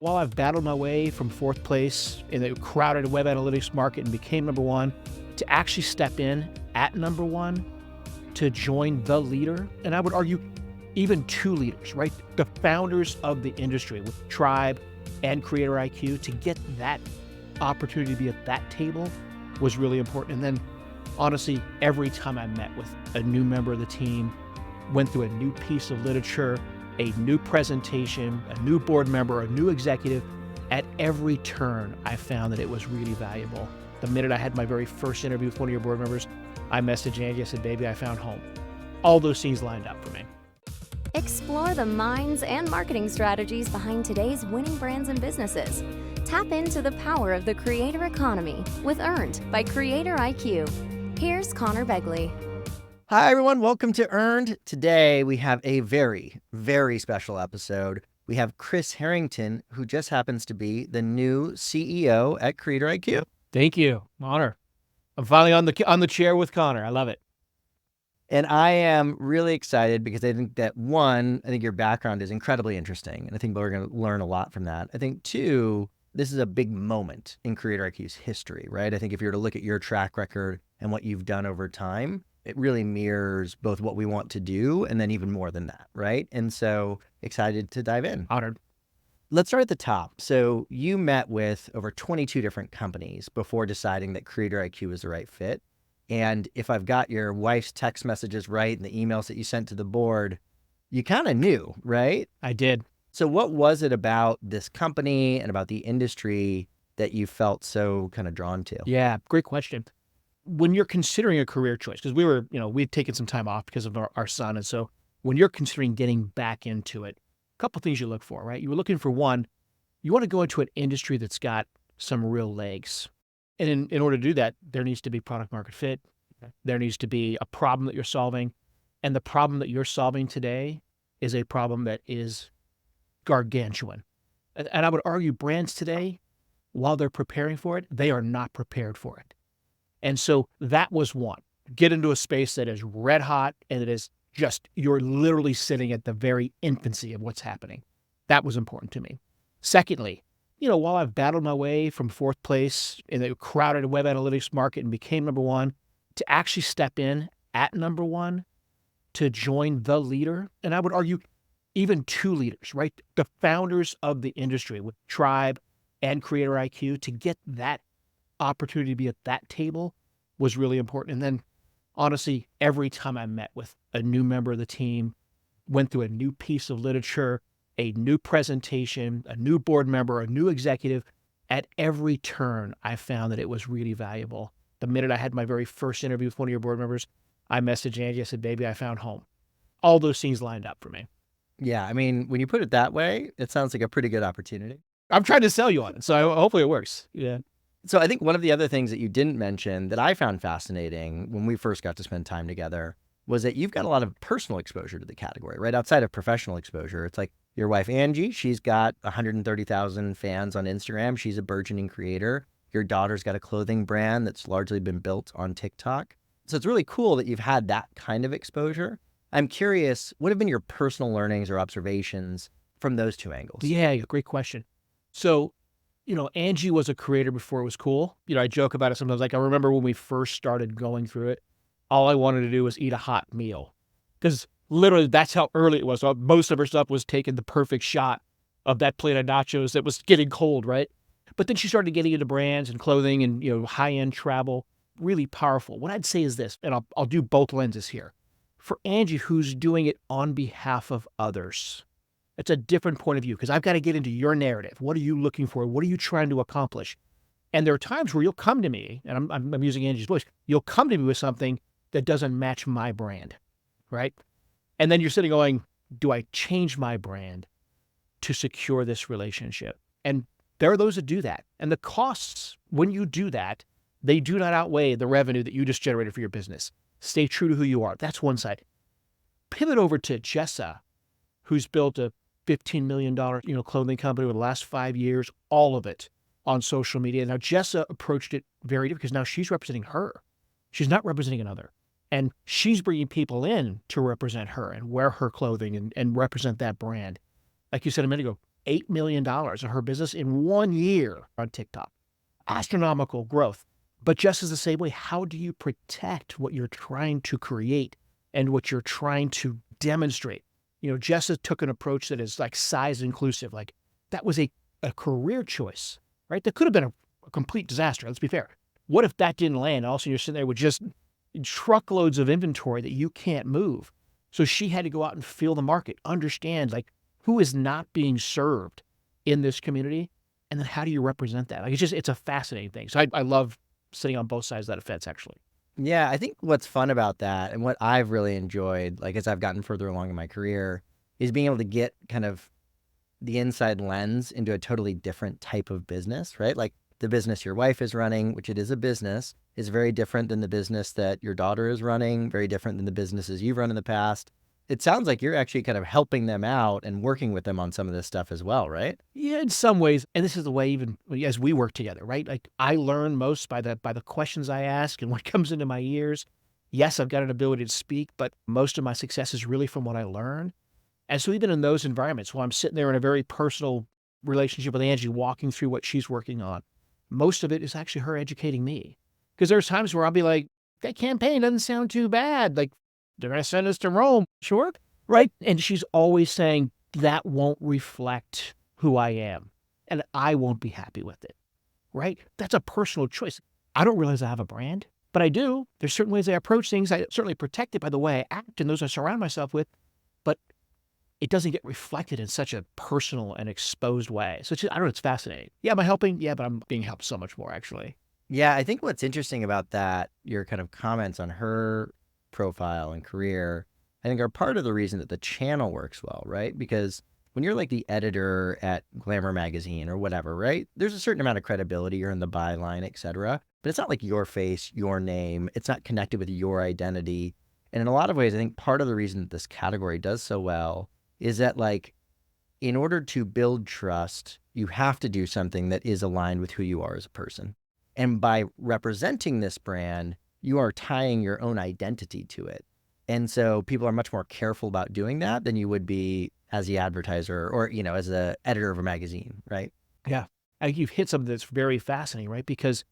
While I've battled my way from fourth place in the crowded web analytics market and became number one, to actually step in at number one, to join the leader, and I would argue even two leaders, right? The founders of the industry with Tribe and CreatorIQ, to get that opportunity to be at that table was really important. And then honestly, every time I met with a new member of the team, went through a new piece of literature, a new presentation, a new board member, a new executive, at every turn, I found that it was really valuable. The minute I had my very first interview with one of your board members, I messaged Angie, I said, baby, I found home. All those things lined up for me. Explore the minds and marketing strategies behind today's winning brands and businesses. Tap into the power of the creator economy with Earned by CreatorIQ. Here's Conor Begley. Hi, everyone. Welcome to Earned. Today, we have a very, very special episode. We have Chris Harrington, who just happens to be the new CEO at CreatorIQ. Thank you. Honor. I'm finally on the chair with Conor. I love it. And I am really excited because I think that, one, I think your background is incredibly interesting, and I think we're going to learn a lot from that. I think, two, this is a big moment in CreatorIQ's history, right? I think if you were to look at your track record and what you've done over time, it really mirrors both what we want to do and then even more than that, right? And so excited to dive in. Honored. Let's start at the top. So you met with over 22 different companies before deciding that CreatorIQ was the right fit. And if I've got your wife's text messages right and the emails that you sent to the board, you kind of knew, right? I did. So what was it about this company and about the industry that you felt so kind of drawn to? Yeah, great question. When you're considering a career choice, because we'd taken some time off because of our son. And so when you're considering getting back into it, a couple things you look for, right? You were looking for one, you want to go into an industry that's got some real legs. And in order to do that, there needs to be product market fit. There needs to be a problem that you're solving. And the problem that you're solving today is a problem that is gargantuan. And I would argue brands today, while they're preparing for it, they are not prepared for it. And so that was one. Get into a space that is red hot and it is just, you're literally sitting at the very infancy of what's happening. That was important to me. Secondly, while I've battled my way from fourth place in the crowded web analytics market and became number one, to actually step in at number one, to join the leader, and I would argue even two leaders, right? The founders of the industry with Tribe and CreatorIQ, to get that opportunity to be at that table was really important. And then honestly, every time I met with a new member of the team, went through a new piece of literature, a new presentation, a new board member, a new executive, at every turn, I found that it was really valuable. The minute I had my very first interview with one of your board members, I messaged Angie, I said, baby, I found home. All those things lined up for me. Yeah, I mean, when you put it that way, it sounds like a pretty good opportunity. I'm trying to sell you on it, so hopefully it works. Yeah. So I think one of the other things that you didn't mention that I found fascinating when we first got to spend time together was that you've got a lot of personal exposure to the category, right? Outside of professional exposure. It's like your wife, Angie, she's got 130,000 fans on Instagram. She's a burgeoning creator. Your daughter's got a clothing brand that's largely been built on TikTok. So it's really cool that you've had that kind of exposure. I'm curious, what have been your personal learnings or observations from those two angles? Yeah, great question. So, Angie was a creator before it was cool. I joke about it sometimes. Like, I remember when we first started going through it, all I wanted to do was eat a hot meal. Because literally, that's how early it was. So most of her stuff was taking the perfect shot of that plate of nachos that was getting cold, right? But then she started getting into brands and clothing and, high-end travel. Really powerful. What I'd say is this, and I'll do both lenses here. For Angie, who's doing it on behalf of others, it's a different point of view because I've got to get into your narrative. What are you looking for? What are you trying to accomplish? And there are times where you'll come to me, and I'm using Angie's voice, you'll come to me with something that doesn't match my brand, right? And then you're sitting going, do I change my brand to secure this relationship? And there are those that do that. And the costs, when you do that, they do not outweigh the revenue that you just generated for your business. Stay true to who you are. That's one side. Pivot over to Jessa, who's built a $15 million, clothing company over the last 5 years, all of it on social media. Now, Jessa approached it very different because now she's representing her. She's not representing another. And she's bringing people in to represent her and wear her clothing and represent that brand. Like you said a minute ago, $8 million of her business in 1 year on TikTok. Astronomical growth. But just as the same way, how do you protect what you're trying to create and what you're trying to demonstrate? Jess took an approach that is like size inclusive. Like that was a career choice, right? That could have been a complete disaster. Let's be fair. What if that didn't land? Also, you're sitting there with just truckloads of inventory that you can't move. So she had to go out and feel the market, understand like who is not being served in this community, and then how do you represent that? Like it's a fascinating thing. So I love sitting on both sides of that fence, actually. Yeah, I think what's fun about that and what I've really enjoyed, like as I've gotten further along in my career, is being able to get kind of the inside lens into a totally different type of business, right? Like the business your wife is running, which it is a business, is very different than the business that your daughter is running, very different than the businesses you've run in the past. It sounds like you're actually kind of helping them out and working with them on some of this stuff as well, right? Yeah, in some ways, and this is the way even as we work together, right? Like I learn most by the questions I ask and what comes into my ears. Yes, I've got an ability to speak, but most of my success is really from what I learn. And so even in those environments, while I'm sitting there in a very personal relationship with Angie, walking through what she's working on, most of it is actually her educating me. Because there's times where I'll be like, that campaign doesn't sound too bad. Like they're going to send us to Rome. Sure. Right. And she's always saying that won't reflect who I am and I won't be happy with it. Right. That's a personal choice. I don't realize I have a brand, but I do. There's certain ways I approach things. I certainly protect it by the way I act and those I surround myself with, but it doesn't get reflected in such a personal and exposed way. So I don't know. It's fascinating. Yeah. Am I helping? Yeah, but I'm being helped so much more actually. Yeah, I think what's interesting about that, your kind of comments on her profile and career, I think are part of the reason that the channel works well, right? Because when you're like the editor at Glamour magazine or whatever, right? There's a certain amount of credibility. You're in the byline, et cetera. But it's not like your face, your name. It's not connected with your identity. And in a lot of ways, I think part of the reason that this category does so well is that like, in order to build trust, you have to do something that is aligned with who you are as a person. And by representing this brand, you are tying your own identity to it. And so people are much more careful about doing that than you would be as the advertiser or, as the editor of a magazine, right? Yeah. I think you've hit something that's very fascinating, right? Because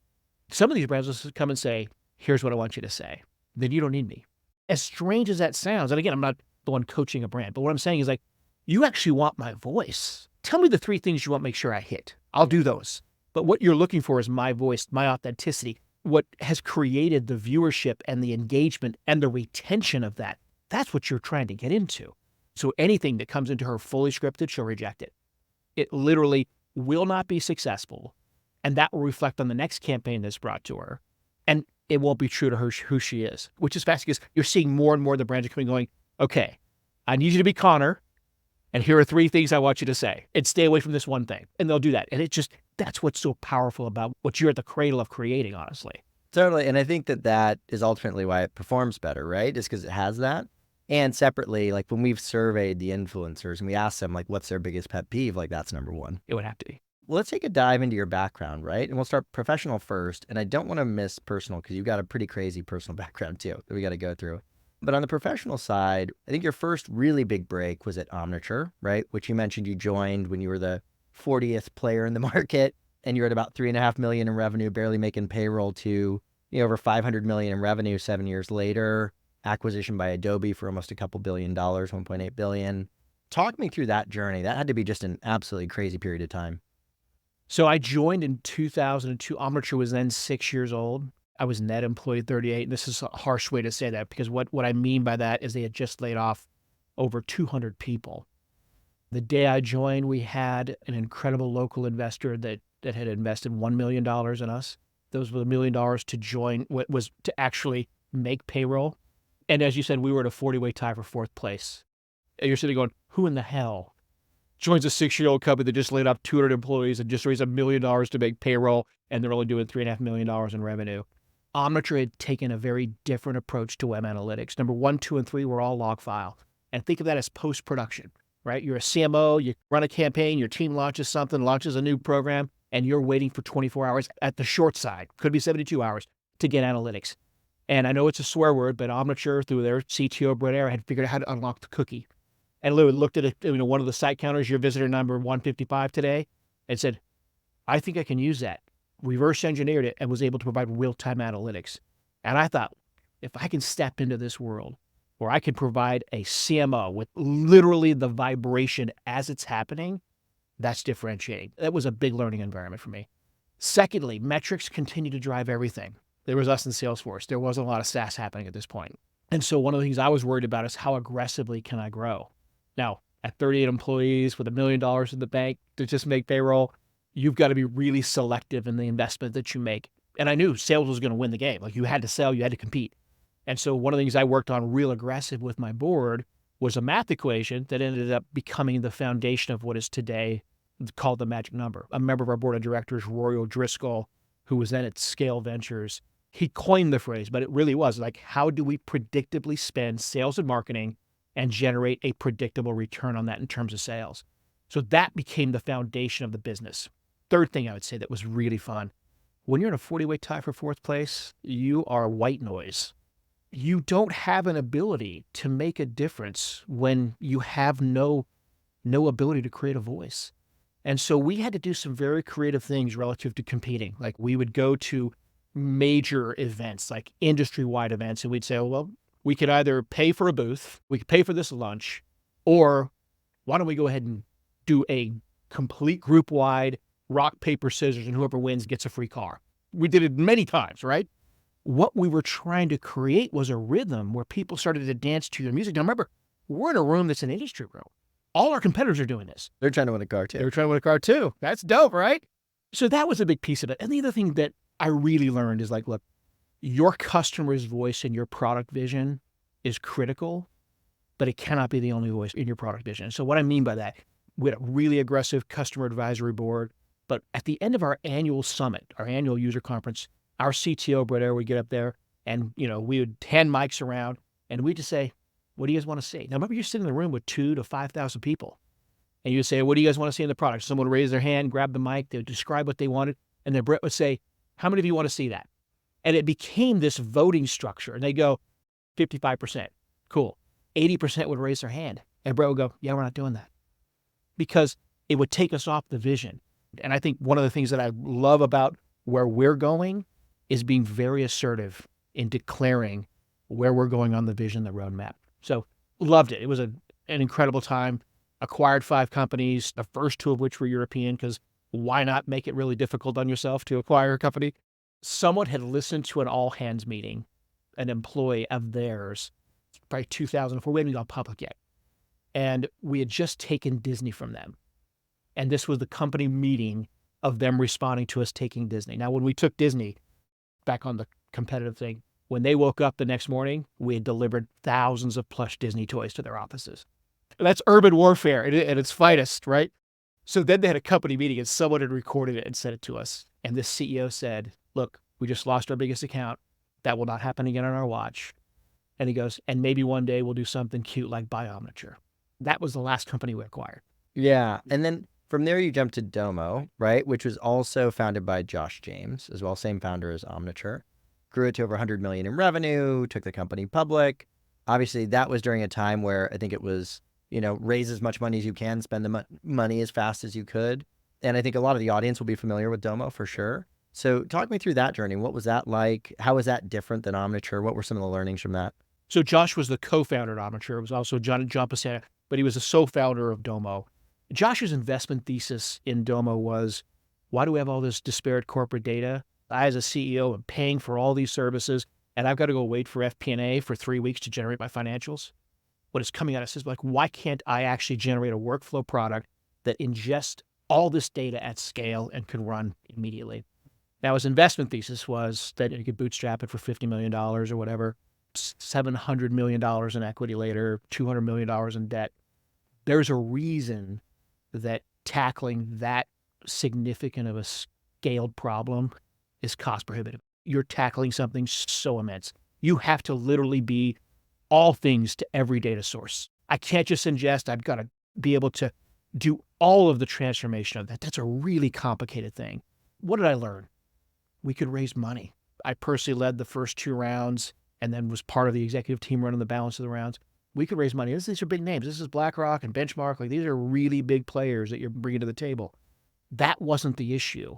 some of these brands will come and say, here's what I want you to say. Then you don't need me. As strange as that sounds, and again, I'm not the one coaching a brand, but what I'm saying is like, you actually want my voice. Tell me the 3 things you want to make sure I hit. I'll do those. But what you're looking for is my voice, my authenticity, what has created the viewership and the engagement and the retention of that. That's what you're trying to get into. So anything that comes into her fully scripted, she'll reject it. It literally will not be successful. And that will reflect on the next campaign that's brought to her. And it won't be true to her who she is, which is fascinating because you're seeing more and more of the brands are coming going, okay, I need you to be Conor. And here are 3 things I want you to say. And stay away from this one thing. And they'll do that. And that's what's so powerful about what you're at the cradle of creating, honestly. Totally. And I think that is ultimately why it performs better, right? Is because it has that. And separately, like when we've surveyed the influencers and we asked them, like, what's their biggest pet peeve? Like, that's number 1. It would have to be. Well, let's take a dive into your background, right? And we'll start professional first. And I don't want to miss personal because you've got a pretty crazy personal background too that we got to go through. But on the professional side, I think your first really big break was at Omniture, right? Which you mentioned you joined when you were the 40th player in the market and you're at about $3.5 million in revenue, barely making payroll to over $500 million in revenue 7 years later, acquisition by Adobe for almost a couple $2 billion, $1.8 billion. Talk me through that journey. That had to be just an absolutely crazy period of time. So I joined in 2002. Omniture was then 6 years old. I was net employee 38. And this is a harsh way to say that because what I mean by that is they had just laid off over 200 people. The day I joined, we had an incredible local investor that had invested $1 million in us. Those were the $1 million to join, what was to actually make payroll. And as you said, we were at a 40-way tie for 4th place. And you're sitting going, who in the hell joins a 6-year-old company that just laid off 200 employees and just raised $1 million to make payroll, and they're only doing $3.5 million in revenue? Omniture had taken a very different approach to web analytics. Number 1, 2, and 3 were all log file. And think of that as post-production, right? You're a CMO, you run a campaign, your team launches something, launches a new program, and you're waiting for 24 hours at the short side, could be 72 hours, to get analytics. And I know it's a swear word, but Omniture, through their CTO, Brett Ayer, had figured out how to unlock the cookie. and literally looked at it, one of the site counters, your visitor number 155 today, and said, I think I can use that. Reverse engineered it and was able to provide real-time analytics. And I thought, if I can step into this world where I can provide a CMO with literally the vibration as it's happening, that's differentiating. That was a big learning environment for me. Secondly, metrics continue to drive everything. There was us in Salesforce. There wasn't a lot of SaaS happening at this point. And so one of the things I was worried about is how aggressively can I grow? Now, at 38 employees with $1 million in the bank to just make payroll, you've got to be really selective in the investment that you make. And I knew sales was going to win the game. Like, you had to sell, you had to compete. And so one of the things I worked on real aggressive with my board was a math equation that ended up becoming the foundation of what is today called the magic number. A member of our board of directors, Roy O'Driscoll, who was then at Scale Ventures, he coined the phrase, but it really was like, how do we predictably spend sales and marketing and generate a predictable return on that in terms of sales? So that became the foundation of the business. Third thing I would say that was really fun, when you're in a 40-way tie for fourth place, you are white noise. You don't have an ability to make a difference when you have no ability to create a voice. And so we had to do some very creative things relative to competing. Like, we would go to major events, like industry-wide events, and we'd say, well, we could either pay for a booth, we could pay for this lunch, or why don't we go ahead and do a complete group-wide rock, paper, scissors, and whoever wins gets a free car. We did it many times, right? What we were trying to create was a rhythm where people started to dance to your music. Now remember, we're in a room that's an industry room. All our competitors are doing this. They're trying to win a car too. They were trying to win a car too. That's dope, right? So that was a big piece of it. And the other thing that I really learned is, like, look, your customer's voice and your product vision is critical, but it cannot be the only voice in your product vision. So what I mean by that, we had a really aggressive customer advisory board, but at the end of our annual summit, our annual user conference, our CTO, Brett Air, would get up there and, we would hand mics around and we'd just say, what do you guys want to see? Now, remember, you're sitting in the room with 2,000 to 5,000 people. And you would say, what do you guys want to see in the product? Someone would raise their hand, grab the mic, they would describe what they wanted. And then Brett would say, how many of you want to see that? And it became this voting structure. And they go, 55%. Cool. 80% would raise their hand. And Brett would go, yeah, we're not doing that. Because it would take us off the vision. And I think one of the things that I love about where we're going is being very assertive in declaring where we're going on the vision, the roadmap. So loved it. It was an incredible time. Acquired 5 companies, the first 2 of which were European, because why not make it really difficult on yourself to acquire a company? Someone had listened to an all-hands meeting, an employee of theirs, probably 2004. We hadn't gone public yet. And we had just taken Disney from them. And this was the company meeting of them responding to us taking Disney. Now, when we took Disney, back on the competitive thing, when they woke up the next morning, we had delivered thousands of plush Disney toys to their offices. That's urban warfare at its finest, right? So then they had a company meeting and someone had recorded it and sent it to us. And this CEO said, look, we just lost our biggest account. That will not happen again on our watch. And he goes, and maybe one day we'll do something cute like buy Omniture. That was the last company we acquired. Yeah. And then from there, you jumped to Domo, right? Which was also founded by Josh James as well, same founder as Omniture. Grew it to over 100 million in revenue, took the company public. Obviously, that was during a time where I think it was, raise as much money as you can, spend the money as fast as you could. And I think a lot of the audience will be familiar with Domo for sure. So talk me through that journey. What was that like? How was that different than Omniture? What were some of the learnings from that? So Josh was the co-founder at Omniture. It was also John Pasana, but he was the sole founder of Domo. Josh's investment thesis in Domo was, why do we have all this disparate corporate data? I, as a CEO, am paying for all these services, and I've got to go wait for FP&A for 3 weeks to generate my financials. What is coming out of this is like, why can't I actually generate a workflow product that ingests all this data at scale and can run immediately? Now, his investment thesis was that you could bootstrap it for $50 million or whatever, $700 million in equity later, $200 million in debt. There's a reason that tackling that significant of a scaled problem is cost prohibitive. You're tackling something so immense. You have to literally be all things to every data source. I can't just ingest. I've got to be able to do all of the transformation of that. That's a really complicated thing. What did I learn? We could raise money. I personally led the first 2 rounds and then was part of the executive team running the balance of the rounds. We could raise money. These are big names. This is BlackRock and Benchmark. Like, these are really big players that you're bringing to the table. That wasn't the issue.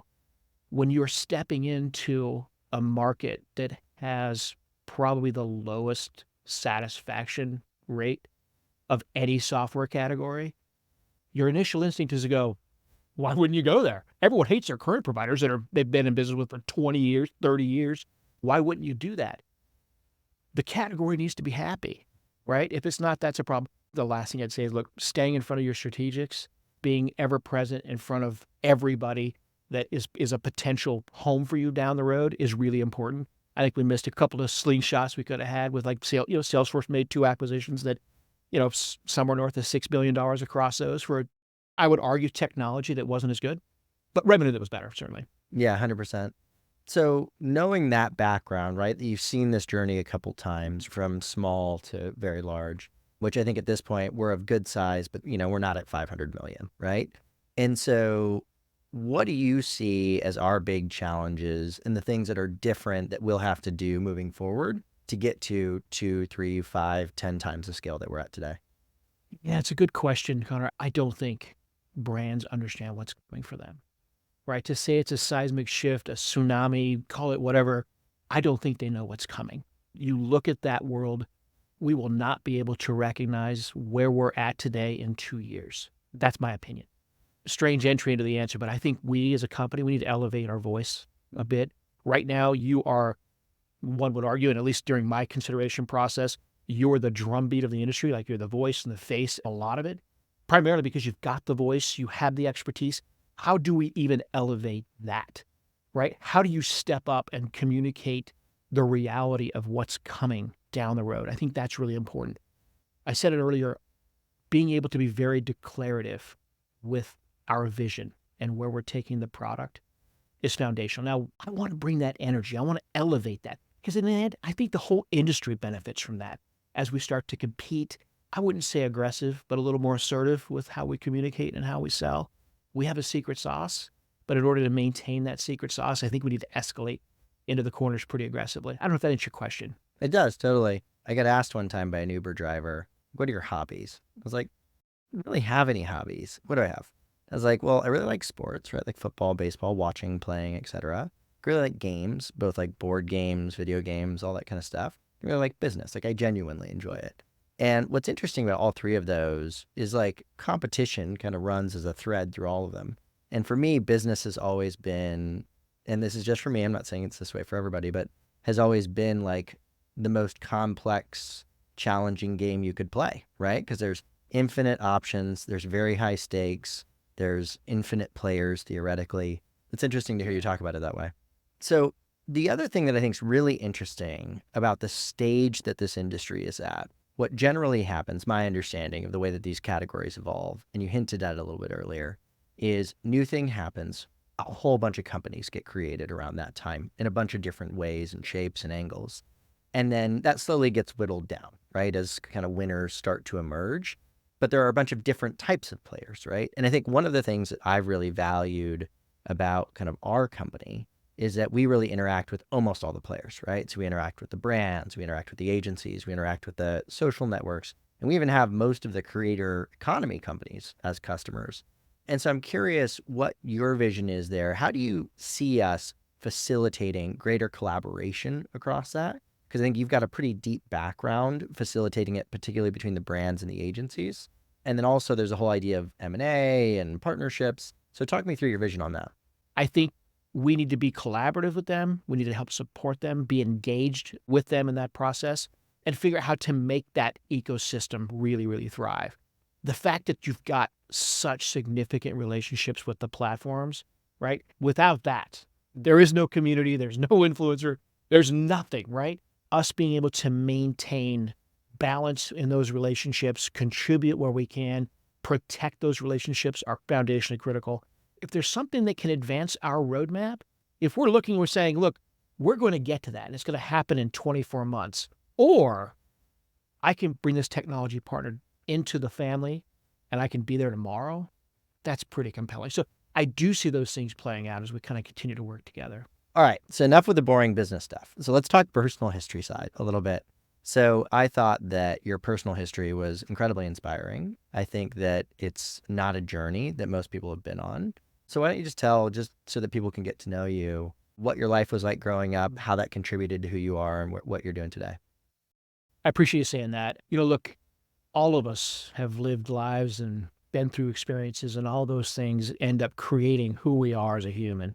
When you're stepping into a market that has probably the lowest satisfaction rate of any software category, your initial instinct is to go, why wouldn't you go there? Everyone hates their current providers they've been in business with for 20 years, 30 years. Why wouldn't you do that? The category needs to be happy, right? If it's not, that's a problem. The last thing I'd say is, look, staying in front of your strategics, being ever present in front of everybody that is a potential home for you down the road is really important. I think we missed a couple of slingshots we could have had with, like, Salesforce made 2 acquisitions that, somewhere north of $6 billion across those for, I would argue, technology that wasn't as good, but revenue that was better, certainly. Yeah, 100%. So knowing that background, right, that you've seen this journey a couple times from small to very large, which I think at this point we're of good size, but we're not at 500 million, right? And so what do you see as our big challenges and the things that are different that we'll have to do moving forward to get to 2, 3, 5, 10 times the scale that we're at today? Yeah, it's a good question, Conor. I don't think brands understand what's coming for them, right? To say it's a seismic shift, a tsunami, call it whatever, I don't think they know what's coming. You look at that world, we will not be able to recognize where we're at today in 2 years. That's my opinion. Strange entry into the answer, but I think we as a company, we need to elevate our voice a bit. Right now, you are, one would argue, and at least during my consideration process, you're the drumbeat of the industry, like you're the voice and the face, a lot of it, primarily because you've got the voice, you have the expertise. How do we even elevate that, right? How do you step up and communicate the reality of what's coming down the road? I think that's really important. I said it earlier, being able to be very declarative with our vision and where we're taking the product is foundational. Now, I want to bring that energy. I want to elevate that because in the end, I think the whole industry benefits from that as we start to compete. I wouldn't say aggressive, but a little more assertive with how we communicate and how we sell. We have a secret sauce, but in order to maintain that secret sauce, I think we need to escalate into the corners pretty aggressively. I don't know if that answers your question. It does, totally. I got asked one time by an Uber driver, what are your hobbies? I was like, I don't really have any hobbies. What do I have? I was like, well, I really like sports, right? Like football, baseball, watching, playing, etc. I really like games, both like board games, video games, all that kind of stuff. I really like business. Like, I genuinely enjoy it. And what's interesting about all 3 of those is, like, competition kind of runs as a thread through all of them. And for me, business has always been, and this is just for me, I'm not saying it's this way for everybody, but has always been like the most complex, challenging game you could play, right? Because there's infinite options, there's very high stakes, there's infinite players, theoretically. It's interesting to hear you talk about it that way. So the other thing that I think is really interesting about the stage that this industry is at, what generally happens, my understanding of the way that these categories evolve, and you hinted at it a little bit earlier, is new thing happens, a whole bunch of companies get created around that time in a bunch of different ways and shapes and angles. And then that slowly gets whittled down, right, as kind of winners start to emerge. But there are a bunch of different types of players, right? And I think one of the things that I've really valued about kind of our company is that we really interact with almost all the players, right? So we interact with the brands, we interact with the agencies, we interact with the social networks, and we even have most of the creator economy companies as customers. And so I'm curious what your vision is there. How do you see us facilitating greater collaboration across that? Because I think you've got a pretty deep background facilitating it, particularly between the brands and the agencies. And then also there's a whole idea of M&A and partnerships. So talk me through your vision on that. I think we need to be collaborative with them. We need to help support them, be engaged with them in that process, and figure out how to make that ecosystem really, really thrive. The fact that you've got such significant relationships with the platforms, right? Without that, there is no community, there's no influencer, there's nothing, right? Us being able to maintain balance in those relationships, contribute where we can, protect those relationships are foundationally critical. If there's something that can advance our roadmap, if we're looking, we're saying, look, we're going to get to that and it's going to happen in 24 months, or I can bring this technology partner into the family and I can be there tomorrow, that's pretty compelling. So I do see those things playing out as we kind of continue to work together. All right, so enough with the boring business stuff. So let's talk personal history side a little bit. So I thought that your personal history was incredibly inspiring. I think that it's not a journey that most people have been on. So why don't you just tell, just so that people can get to know you, what your life was like growing up, how that contributed to who you are and what you're doing today. I appreciate you saying that. Look, all of us have lived lives and been through experiences, and all those things end up creating who we are as a human.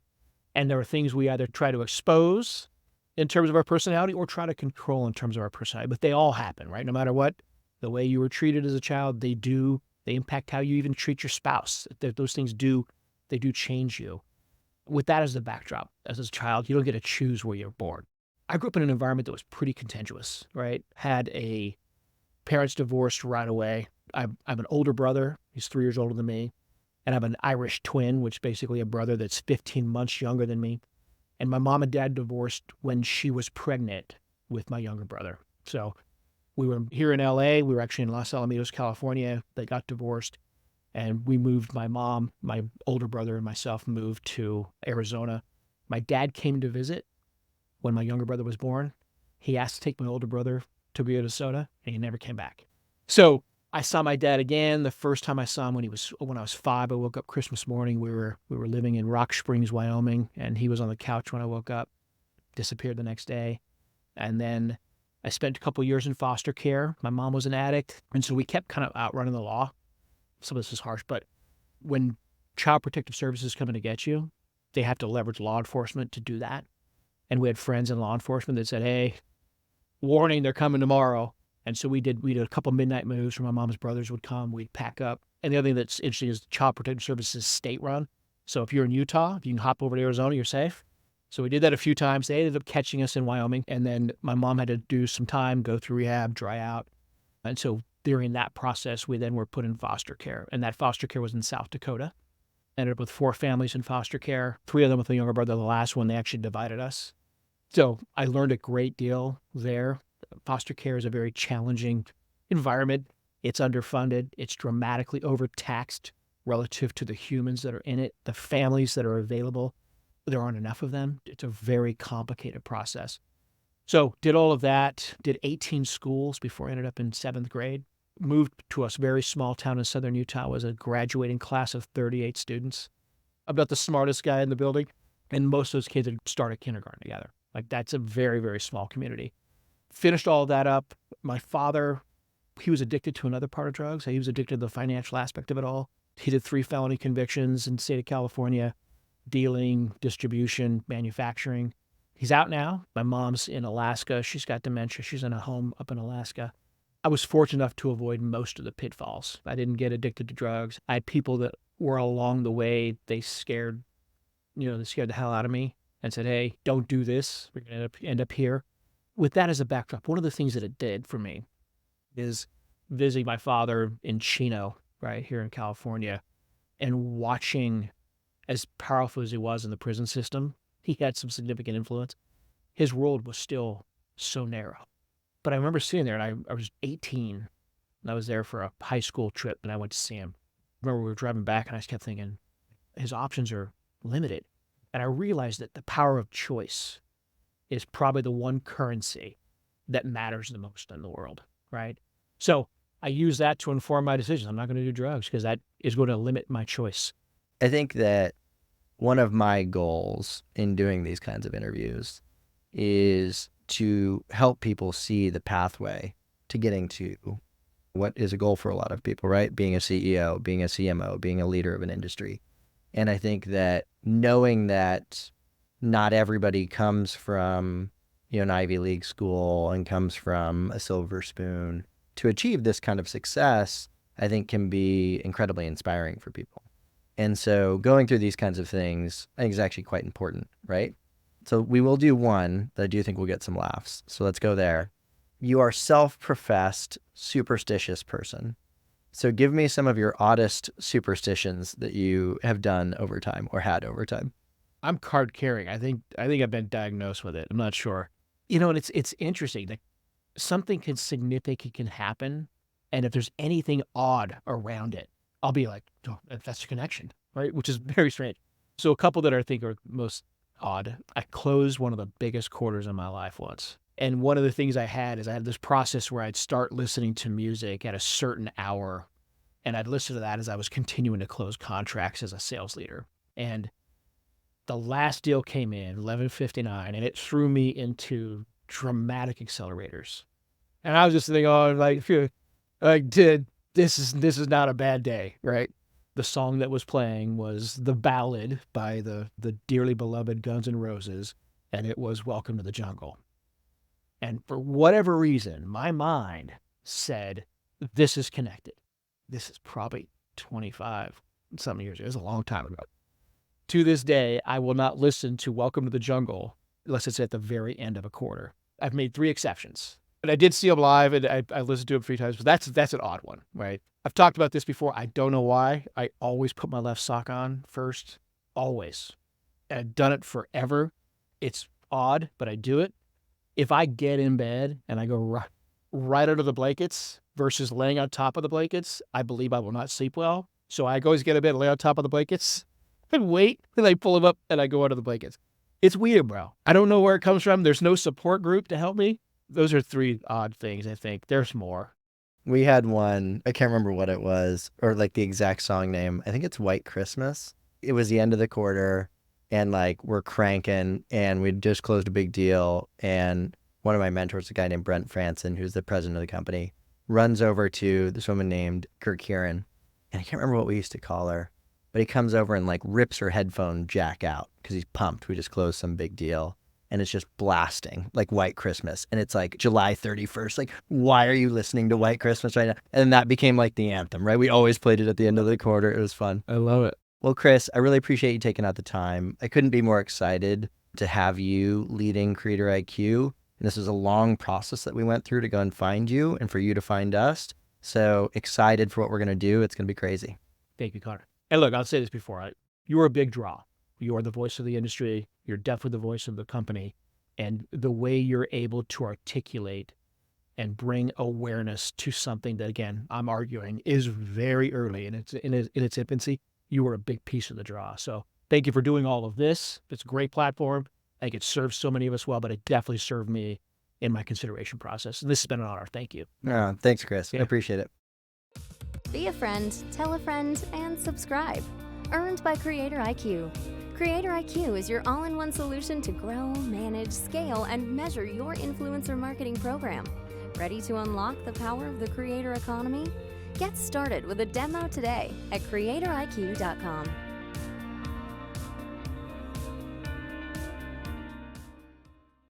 And there are things we either try to expose in terms of our personality or try to control in terms of our personality, but they all happen, right? No matter what, the way you were treated as a child, they impact how you even treat your spouse. Those things they do change you. With that as the backdrop, as a child, you don't get to choose where you're born. I grew up in an environment that was pretty contentious, right? Had a parents divorced right away. I'm an older brother. He's 3 years older than me. And I have an Irish twin, which is basically a brother that's 15 months younger than me. And my mom and dad divorced when she was pregnant with my younger brother. So we were here in LA. We were actually in Los Alamitos, California. They got divorced. And we moved, my mom, my older brother, and myself moved to Arizona. My dad came to visit when my younger brother was born. He asked to take my older brother to Minnesota, and he never came back. So I saw my dad again. The first time I saw him when I was 5. I woke up Christmas morning. We were living in Rock Springs, Wyoming, and he was on the couch when I woke up. Disappeared the next day, and then I spent a couple years in foster care. My mom was an addict, and so we kept kind of outrunning the law. Some of this is harsh, but when Child Protective Services come in to get you, they have to leverage law enforcement to do that. And we had friends in law enforcement that said, "Hey, warning, they're coming tomorrow." And so we did a couple midnight moves where my mom's brothers would come. We'd pack up. And the other thing that's interesting is Child Protective Services is state run. So if you're in Utah, if you can hop over to Arizona, you're safe. So we did that a few times. They ended up catching us in Wyoming. And then my mom had to do some time, go through rehab, dry out. And so during that process, we then were put in foster care. And that foster care was in South Dakota. Ended up with 4 families in foster care, 3 of them with a younger brother. The last one, they actually divided us. So I learned a great deal there. Foster care is a very challenging environment. It's underfunded. It's dramatically overtaxed relative to the humans that are in it, the families that are available. There aren't enough of them. It's a very complicated process. So did all of that, did 18 schools before I ended up in 7th grade. Moved to a very small town in southern Utah, was a graduating class of 38 students. I'm not the smartest guy in the building, and most of those kids had started kindergarten together. Like, that's a very, very small community. Finished all of that up. My father, he was addicted to another part of drugs. He was addicted to the financial aspect of it all. He did 3 felony convictions in the state of California, dealing, distribution, manufacturing. He's out now. My mom's in Alaska. She's got dementia. She's in a home up in Alaska. I was fortunate enough to avoid most of the pitfalls. I didn't get addicted to drugs. I had people that were along the way. They scared the hell out of me and said, "Hey, don't do this. We're going to end up here." With that as a backdrop, one of the things that it did for me is visiting my father in Chino, right here in California, and watching, as powerful as he was in the prison system, he had some significant influence. His world was still so narrow. But I remember sitting there, and I was 18, and I was there for a high school trip, and I went to see him. I remember we were driving back, and I just kept thinking, his options are limited. And I realized that the power of choice is probably the one currency that matters the most in the world, right? So I use that to inform my decisions. I'm not going to do drugs because that is going to limit my choice. I think that one of my goals in doing these kinds of interviews is to help people see the pathway to getting to what is a goal for a lot of people, right? Being a CEO, being a CMO, being a leader of an industry. And I think that knowing that not everybody comes from, an Ivy League school and comes from a silver spoon to achieve this kind of success, I think can be incredibly inspiring for people. And so going through these kinds of things, I think is actually quite important, right? So we will do one that I do think will get some laughs. So let's go there. You are self-professed superstitious person. So give me some of your oddest superstitions that you have done over time or had over time. I'm card carrying. I think I've been diagnosed with it. I'm not sure. And it's interesting that something significant can happen, and if there's anything odd around it, I'll be like, "Oh, that's a connection," right? Which is very strange. So a couple that I think are most odd. I closed one of the biggest quarters in my life once. And one of the things I had is I had this process where I'd start listening to music at a certain hour, and I'd listen to that as I was continuing to close contracts as a sales leader. And the last deal came in 11:59, and it threw me into dramatic accelerators. And I was just thinking, oh, like, phew, this is not a bad day, right? The song that was playing was the ballad by the dearly beloved Guns N' Roses, and it was Welcome to the Jungle. And for whatever reason, my mind said, this is connected. This is probably 25 some years ago. It was a long time ago. To this day, I will not listen to Welcome to the Jungle unless it's at the very end of a quarter. I've made 3 exceptions. But I did see him live, and I listened to him 3 times, but that's an odd one, right? I've talked about this before. I don't know why. I always put my left sock on first. Always. And I've done it forever. It's odd, but I do it. If I get in bed and I go right under the blankets versus laying on top of the blankets, I believe I will not sleep well. So I always get in bed and lay on top of the blankets and wait, and I pull them up and I go under the blankets. It's weird, bro. I don't know where it comes from. There's no support group to help me. Those are 3 odd things, I think. There's more. We had one, I can't remember what it was, or like the exact song name. I think it's White Christmas. It was the end of the quarter, and like we're cranking, and we'd just closed a big deal. And one of my mentors, a guy named Brent Franson, who's the president of the company, runs over to this woman named Kieran, and I can't remember what we used to call her, but he comes over and like rips her headphone jack out because he's pumped. We just closed some big deal. And it's just blasting like White Christmas. And it's like July 31st. Like, why are you listening to White Christmas right now? And that became like the anthem, right? We always played it at the end of the quarter. It was fun. I love it. Well, Chris, I really appreciate you taking out the time. I couldn't be more excited to have you leading CreatorIQ. And this is a long process that we went through to go and find you and for you to find us. So excited for what we're going to do. It's going to be crazy. Thank you, Conor. And look, I'll say this before. You are a big draw. You are the voice of the industry. You're definitely the voice of the company. And the way you're able to articulate and bring awareness to something that, again, I'm arguing is very early in its infancy, you are a big piece of the draw. So thank you for doing all of this. It's a great platform. I think it serves so many of us well, but it definitely served me in my consideration process. And this has been an honor. Thank you. Oh, thanks, Chris. Yeah. I appreciate it. Be a friend, tell a friend, and subscribe. Earned by CreatorIQ. CreatorIQ is your all-in-one solution to grow, manage, scale, and measure your influencer marketing program. Ready to unlock the power of the creator economy? Get started with a demo today at CreatorIQ.com.